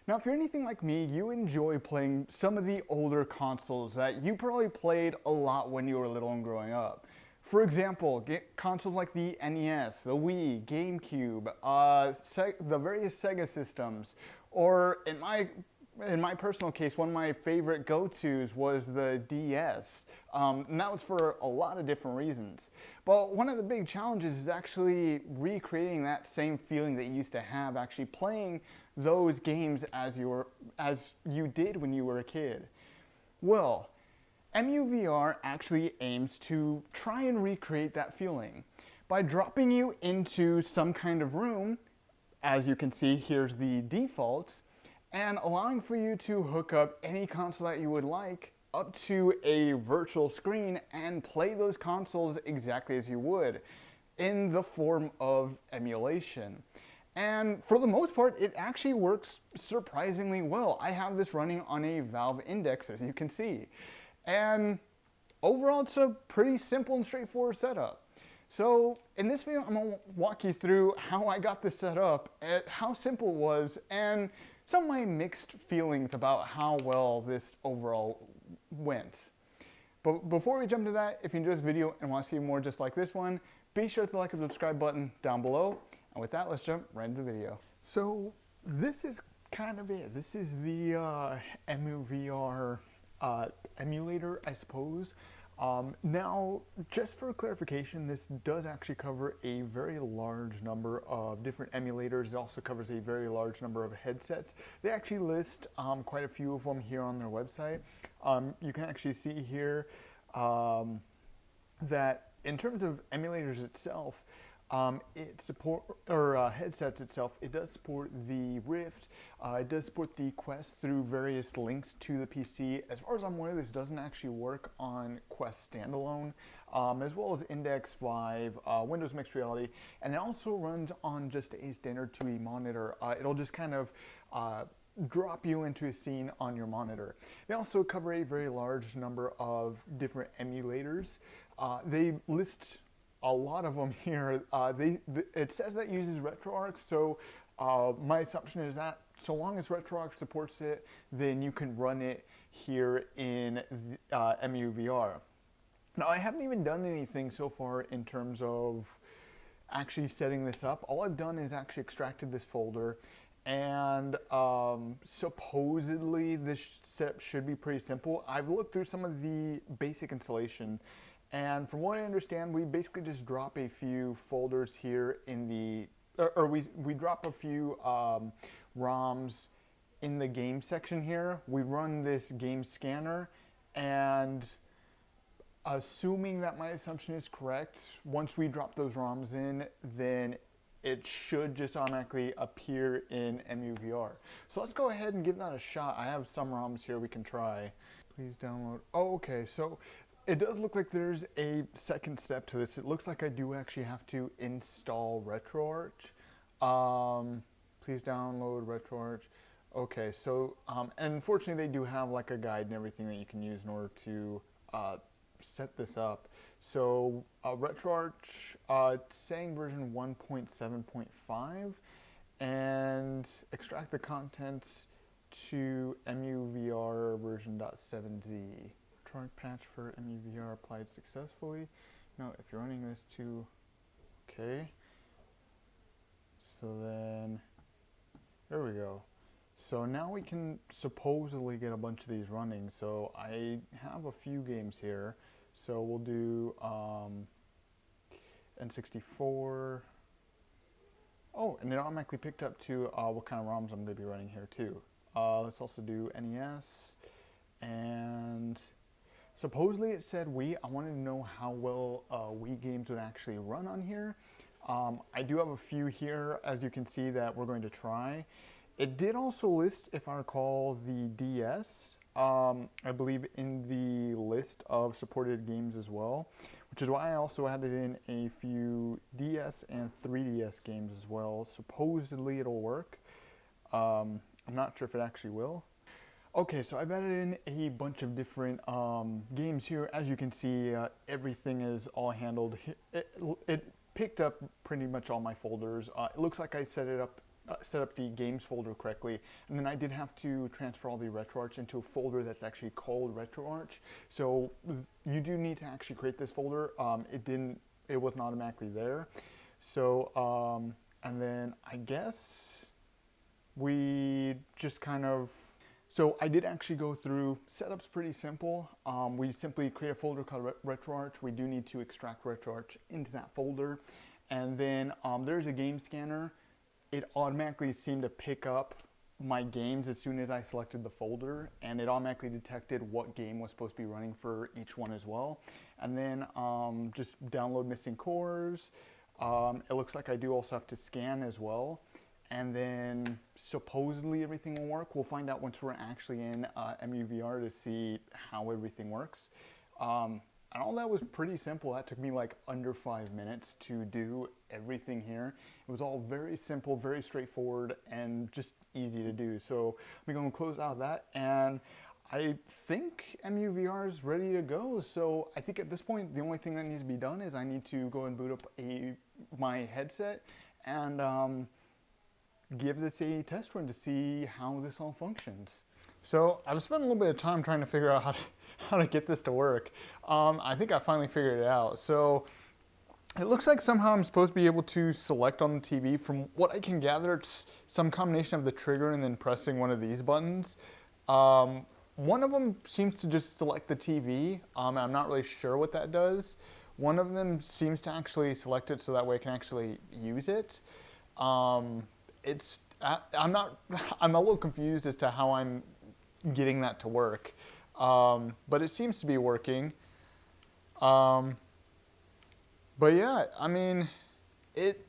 Now, if you're anything like me, you enjoy playing some of the older consoles that you probably played a lot when you were little and growing up. For example, consoles like the NES, the Wii, GameCube, the various Sega systems, or in my personal case, one of my favorite go-tos was the DS, and that was for a lot of different reasons. But one of the big challenges is actually recreating that same feeling that you used to have, actually playing those games as you did when you were a kid. Well, EmuVR actually aims to try and recreate that feeling by dropping you into some kind of room. As you can see, here's the defaults, and allowing for you to hook up any console that you would like up to a virtual screen and play those consoles exactly as you would in the form of emulation. And for the most part, it actually works surprisingly well. I have this running on a Valve Index, as you can see. And overall, it's a pretty simple and straightforward setup. So in this video, I'm gonna walk you through how I got this set up, how simple it was, and some of my mixed feelings about how well this overall went. But before we jump to that, if you enjoyed this video and want to see more just like this one, be sure to like and subscribe button down below. And with that, let's jump right into the video. So this is kind of it. This is the EmuVR emulator, I suppose. Now, just for clarification, this does actually cover a very large number of different emulators. It also covers a very large number of headsets. They actually list quite a few of them here on their website. You can actually see here that in terms of emulators itself, headsets itself, it does support the Rift, it does support the Quest through various links to the PC. As far as I'm aware, this doesn't actually work on Quest standalone, as well as Index, Vive, Windows Mixed Reality, and it also runs on just a standard 2E monitor. It'll just kind of drop you into a scene on your monitor. They also cover a very large number of different emulators. They list a lot of them here. It says that it uses RetroArch, so my assumption is that so long as RetroArch supports it, then you can run it here in EmuVR. Now, I haven't even done anything so far in terms of actually setting this up. All I've done is actually extracted this folder, and supposedly this setup should be pretty simple. I've looked through some of the basic installation, and from what I understand, we basically just drop a few folders here in the, or we drop a few ROMs in the game section here. We run this game scanner, and assuming that my assumption is correct, once we drop those ROMs in, then it should just automatically appear in EmuVR. So let's go ahead and give that a shot. I have some ROMs here we can try. Please download. Oh, okay, so it does look like there's a second step to this. It looks like I do actually have to install RetroArch. Please download RetroArch. Okay, so and unfortunately they do have like a guide and everything that you can use in order to set this up. So RetroArch, it's saying version 1.7.5, and extract the contents to EmuVR version .7z. RetroArch patch for EmuVR applied successfully. Now, if you're running this to, okay. So then, there we go. So now we can supposedly get a bunch of these running. So I have a few games here. So we'll do N64. Oh, and it automatically picked up to what kind of ROMs I'm going to be running here too. Let's also do NES. And supposedly it said Wii. I wanted to know how well Wii games would actually run on here. I do have a few here, as you can see, that we're going to try. It did also list, if I recall, the DS, I believe, in the list of supported games as well, which is why I also added in a few DS and 3DS games as well. Supposedly it'll work. I'm not sure if it actually will. Okay, so I've added in a bunch of different games here. As you can see, everything is all handled. It picked up pretty much all my folders. It looks like I set it up set up the games folder correctly, and then I did have to transfer all the RetroArch into a folder that's actually called RetroArch. So you do need to actually create this folder. It wasn't automatically there. So and then I guess we just kind of. So I did actually go through, setup's pretty simple. We simply create a folder called RetroArch. We do need to extract RetroArch into that folder. And then there's a game scanner. It automatically seemed to pick up my games as soon as I selected the folder, and it automatically detected what game was supposed to be running for each one as well. And then just download missing cores. It looks like I do also have to scan as well. And then supposedly everything will work. We'll find out once we're actually in EmuVR to see how everything works. And all that was pretty simple. That took me like under 5 minutes to do everything here. It was all very simple, very straightforward, and just easy to do. So I'm going to close out that, and I think EmuVR is ready to go. So I think at this point, the only thing that needs to be done is I need to go and boot up my headset and give this a test run to see how this all functions. So I've spent a little bit of time trying to figure out how to get this to work. I think I finally figured it out. So it looks like somehow I'm supposed to be able to select on the TV. From what I can gather, it's some combination of the trigger and then pressing one of these buttons. One of them seems to just select the TV. I'm not really sure what that does. One of them seems to actually select it so that way I can actually use it. I'm a little confused as to how I'm getting that to work, but it seems to be working. But yeah, it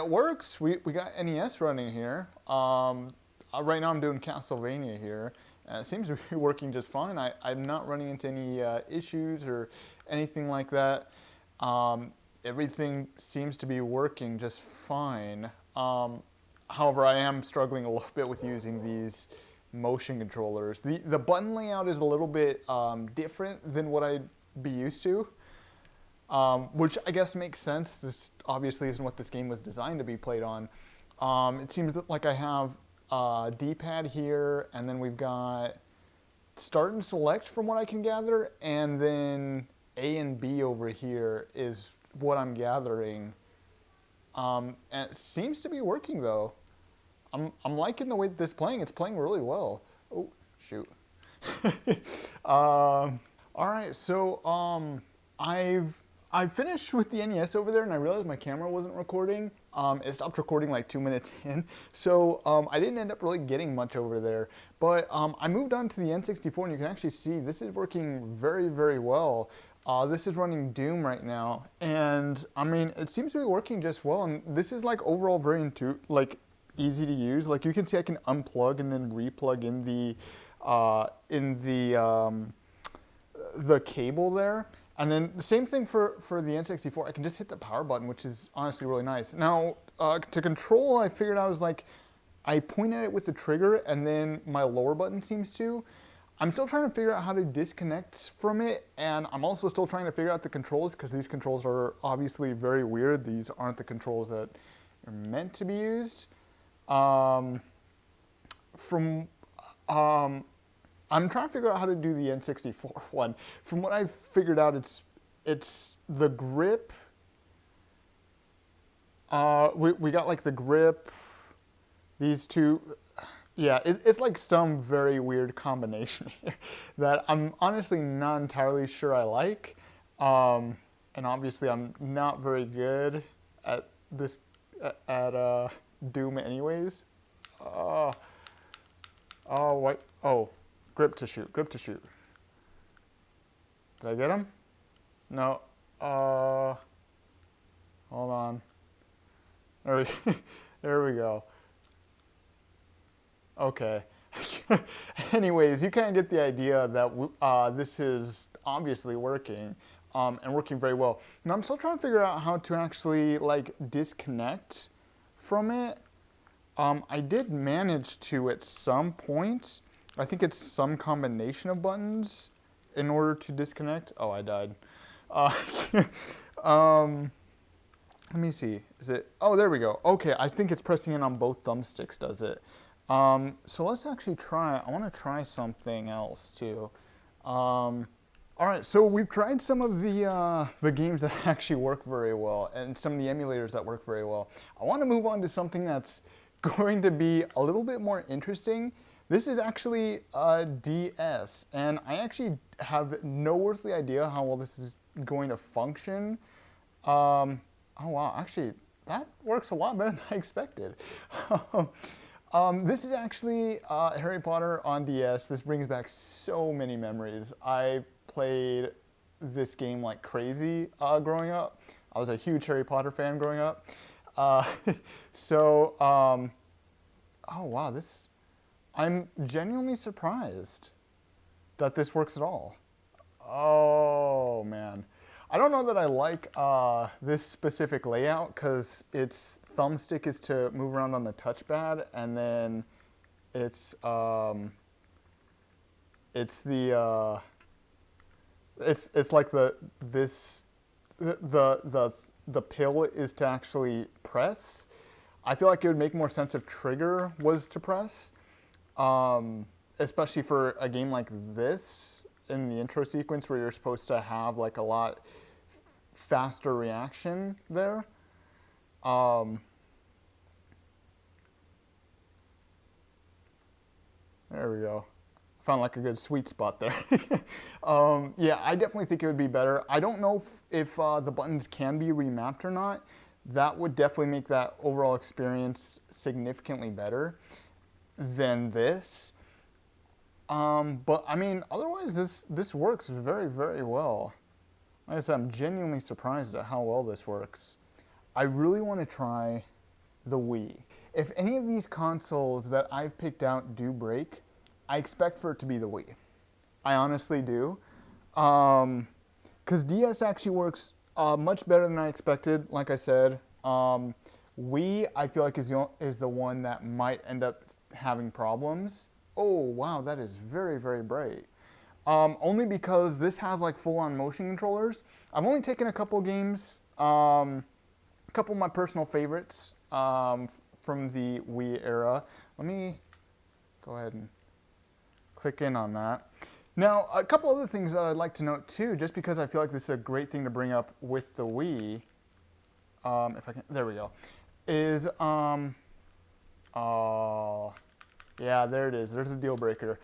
works. We got NES running here. Right now I'm doing Castlevania here, and it seems to be working just fine. I'm not running into any issues or anything like that. Everything seems to be working just fine. However, I am struggling a little bit with using these motion controllers. The button layout is a little bit different than what I'd be used to, which I guess makes sense. This obviously isn't what this game was designed to be played on. It seems like I have a D-pad here, and then we've got start and select from what I can gather, and then A and B over here is what I'm gathering. And it seems to be working though. I'm liking the way that this is playing. It's playing really well. Oh, shoot. All right, so I finished with the NES over there, and I realized my camera wasn't recording. It stopped recording like 2 minutes in, so I didn't end up really getting much over there. But I moved on to the N64, and you can actually see this is working very, very well. This is running Doom right now, and it seems to be working just well. And this is like overall very easy to use. Like you can see, I can unplug and then replug in the cable there. And then the same thing for the N64. I can just hit the power button, which is honestly really nice. Now to control, I figured I was like, I point at it with the trigger, and then my lower button seems to. I'm still trying to figure out how to disconnect from it, and I'm also still trying to figure out the controls, because these controls are obviously very weird. These aren't the controls that are meant to be used. I'm trying to figure out how to do the N64 one. From what I've figured out, it's the grip. We got like the grip, these two. Yeah, it's like some very weird combination here that I'm honestly not entirely sure I like. And obviously I'm not very good at this, at Doom anyways. Grip to shoot, grip to shoot. Did I get him? No. Hold on. There we go. Okay. Anyways, you kind of get the idea that this is obviously working, and working very well. Now I'm still trying to figure out how to actually like disconnect from it. I did manage to at some point. I think it's some combination of buttons in order to disconnect. Oh, I died. Let me see. Is it? Oh, there we go. Okay, I think it's pressing in on both thumbsticks, does it? So let's actually try. I want to try something else too. All right, so we've tried some of the games that actually work very well, and some of the emulators that work very well. I want to move on to something that's going to be a little bit more interesting. This is actually a DS, and I actually have no earthly idea how well this is going to function. Oh wow, actually, that works a lot better than I expected. This is actually Harry Potter on DS. This brings back so many memories. I played this game like crazy growing up. I was a huge Harry Potter fan growing up. Uh, so, oh wow, I'm genuinely surprised that this works at all. Oh man. I don't know that I like this specific layout because its thumbstick is to move around on the touchpad, and then it's it's like the pill is to actually press. I feel like it would make more sense if trigger was to press, especially for a game like this in the intro sequence where you're supposed to have like a lot faster reaction there. There we go. Found like a good sweet spot there. Yeah, I definitely think it would be better. I don't know if the buttons can be remapped or not. That would definitely make that overall experience significantly better than this. But I mean, otherwise this works very, very well. Like I said, I'm genuinely surprised at how well this works. I really want to try the Wii. If any of these consoles that I've picked out do break, I expect for it to be the Wii. I honestly do. Because DS actually works much better than I expected, like I said. Wii, I feel like, is the one that might end up having problems. Oh, wow, that is very, very bright. Only because this has like full-on motion controllers. I've only taken a couple games, a couple of my personal favorites from the Wii era. Let me go ahead and click in on that. Now, a couple other things that I'd like to note too, just because I feel like this is a great thing to bring up with the Wii. If I can, there we go. Is yeah, there it is. There's a deal breaker.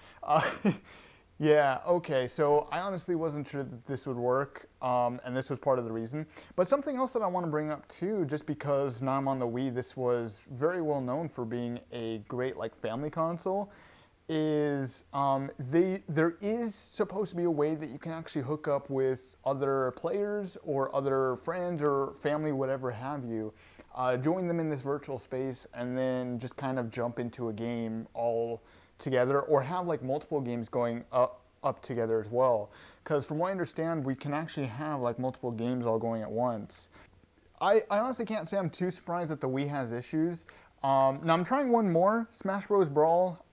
Yeah, okay, so I honestly wasn't sure that this would work, and this was part of the reason. But something else that I want to bring up too, just because now I'm on the Wii, this was very well known for being a great like family console, is there is supposed to be a way that you can actually hook up with other players or other friends or family, whatever have you, join them in this virtual space and then just kind of jump into a game all together, or have like multiple games going up together as well. Because from what I understand, we can actually have like multiple games all going at once. I honestly can't say I'm too surprised that the Wii has issues. Now I'm trying one more, Smash Bros. Brawl.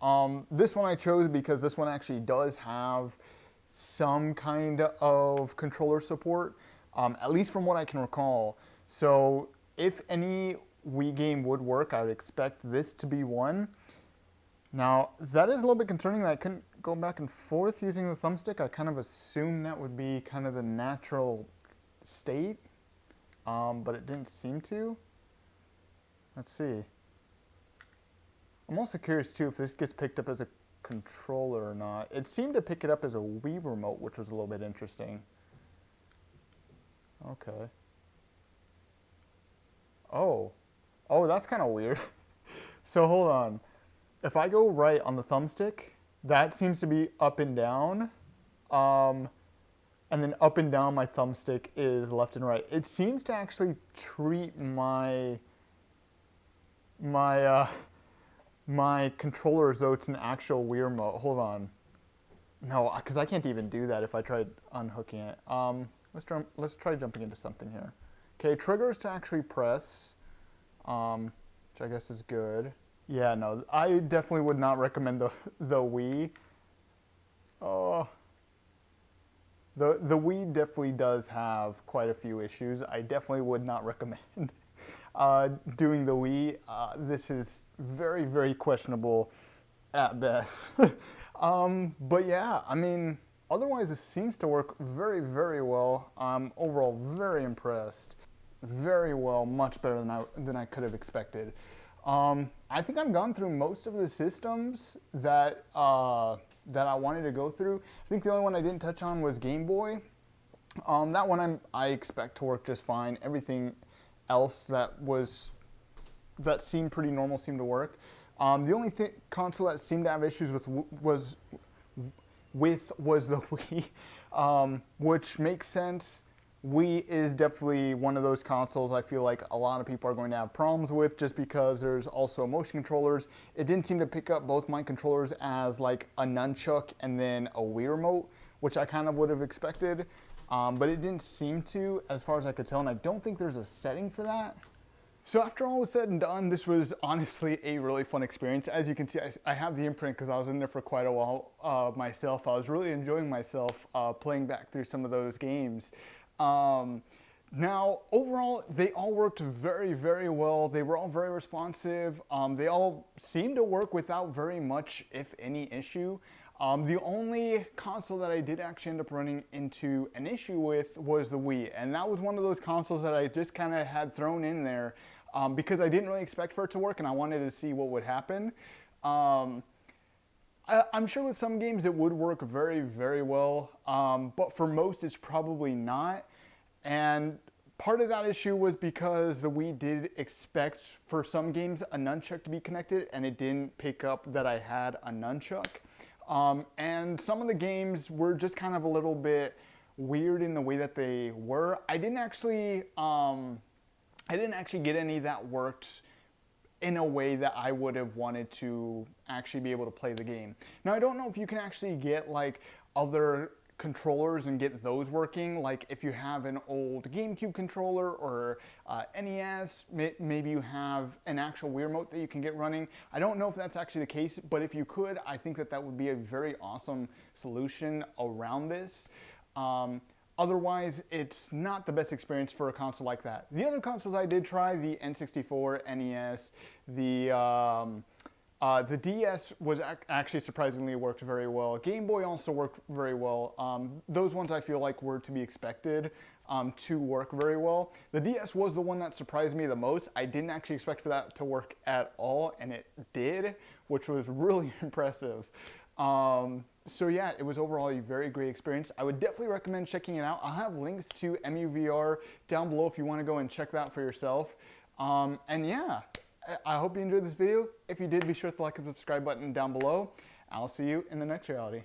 This one I chose because this one actually does have some kind of controller support, at least from what I can recall. So if any Wii game would work, I would expect this to be one. Now, that is a little bit concerning that I couldn't go back and forth using the thumbstick. I kind of assumed that would be kind of the natural state, but it didn't seem to. Let's see. I'm also curious too if this gets picked up as a controller or not. It seemed to pick it up as a Wii remote, which was a little bit interesting. Okay. Oh. Oh, that's kind of weird. So hold on. If I go right on the thumbstick, that seems to be up and down. And then up and down my thumbstick is left and right. It seems to actually treat my controller as though it's an actual Wii remote. Hold on. No, because I can't even do that if I tried unhooking it. Let's try jumping into something here. Okay, triggers to actually press, which I guess is good. Yeah, no, I definitely would not recommend the Wii. Oh, The Wii definitely does have quite a few issues. I definitely would not recommend doing the Wii. This is very, very questionable at best. But yeah, I mean, otherwise it seems to work very, very well. I'm overall very impressed. Very well, much better than I could have expected. I think I've gone through most of the systems that that I wanted to go through. I think the only one I didn't touch on was Game Boy. That one I expect to work just fine. Everything else that seemed pretty normal seemed to work. The only console that seemed to have issues was the Wii, which makes sense. Wii is definitely one of those consoles I feel like a lot of people are going to have problems with, just because there's also motion controllers. It didn't seem to pick up both my controllers as like a nunchuck and then a Wii remote, which I kind of would have expected, but it didn't seem to, as far as I could tell, and I don't think there's a setting for that. So after all was said and done, this was honestly a really fun experience. As you can see, I have the imprint because I was in there for quite a while myself. I was really enjoying myself playing back through some of those games. Now, overall, they all worked very, very well. They were all very responsive. They all seemed to work without very much, if any, issue. The only console that I did actually end up running into an issue with was the Wii, and that was one of those consoles that I just kind of had thrown in there because I didn't really expect for it to work, and I wanted to see what would happen. I'm sure with some games it would work very, very well, but for most it's probably not. And part of that issue was because the Wii did expect for some games a nunchuck to be connected, and it didn't pick up that I had a nunchuck. And some of the games were just kind of a little bit weird in the way that they were. I didn't actually get any that worked in a way that I would have wanted to actually be able to play the game. Now, I don't know if you can actually get like other controllers and get those working, like if you have an old GameCube controller or NES, maybe you have an actual Wii remote that you can get running. I don't know if that's actually the case, but if you could, I think that would be a very awesome solution around this. Otherwise, it's not the best experience for a console like that. The other consoles I did try, the N64, NES, the DS was actually surprisingly worked very well. Game Boy also worked very well. Those ones I feel like were to be expected to work very well. The DS was the one that surprised me the most. I didn't actually expect for that to work at all, and it did, which was really impressive. So yeah, it was overall a very great experience. I would definitely recommend checking it out. I'll have links to EmuVR down below if you want to go and check that out for yourself. And yeah, I hope you enjoyed this video. If you did, be sure to like and subscribe button down below. I'll see you in the next reality.